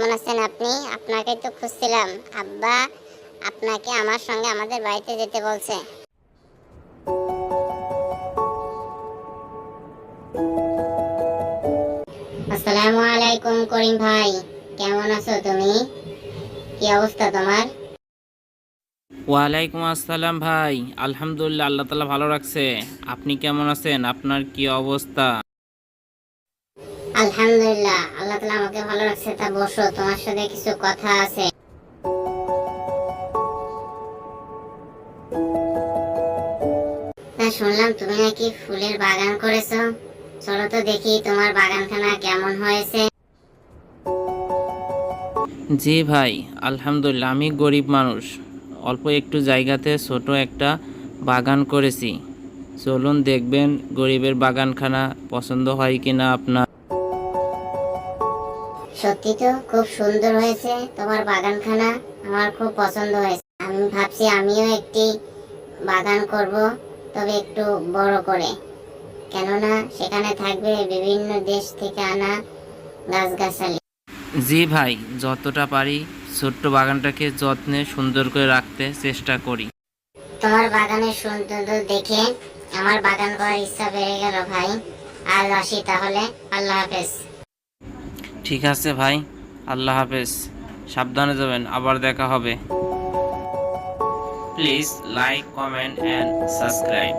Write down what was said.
কেমন আছেন আপনি? আপনাকে তো খুঁজছিলাম। আব্বা আপনাকে আমার সঙ্গে আমাদের বাড়িতে যেতে বলছে। আসসালামু আলাইকুম করিম ভাই, কেমন আছো তুমি? কি অবস্থা তোমার? ওয়ালাইকুম আসসালাম ভাই। আলহামদুলিল্লাহ, আল্লাহ তাআলা ভালো রাখছে। আপনি কেমন আছেন? আপনার কি অবস্থা? আলহামদুলিল্লাহ, আল্লাহ তাআলা আমাকে ভালো রাখছে। তা বসো, তোমার সাথে কিছু কথা আছে। তা শুনলাম তুমি নাকি ফুলের বাগান করেছো। চলো তো দেখি তোমার বাগানখানা কেমন হয়েছে। জি ভাই, আলহামদুলিল্লাহ। আমি গরিব মানুষ, অল্প একটু জায়গাতে ছোট একটা বাগান করেছি। চলুন দেখবেন গরিবের বাগানখানা পছন্দ হয় কিনা আপনার। সত্যি তো খুব সুন্দর হয়েছে তোমার বাগানখানা, আমার খুব পছন্দ হয়েছে। আমি ভাবছি আমিও একটি বাগান করব, তবে একটু বড় করে, কেননা সেখানে থাকবে বিভিন্ন দেশ থেকে আনা গাছগাছালি। জি ভাই, যতটা পারি ছোট্ট বাগানটাকে যত্নে সুন্দর করে রাখতে চেষ্টা করি। তোমার বাগানের সৌন্দর্য দেখে আমার বাগান করার ইচ্ছা বেড়ে গেল ভাই। আজ আসি তাহলে, আল্লাহ হাফেজ। ঠিক আছে ভাই, আল্লাহ হাফেজ। সাবধানে যাবেন, আবার দেখা হবে। Please like, comment and subscribe.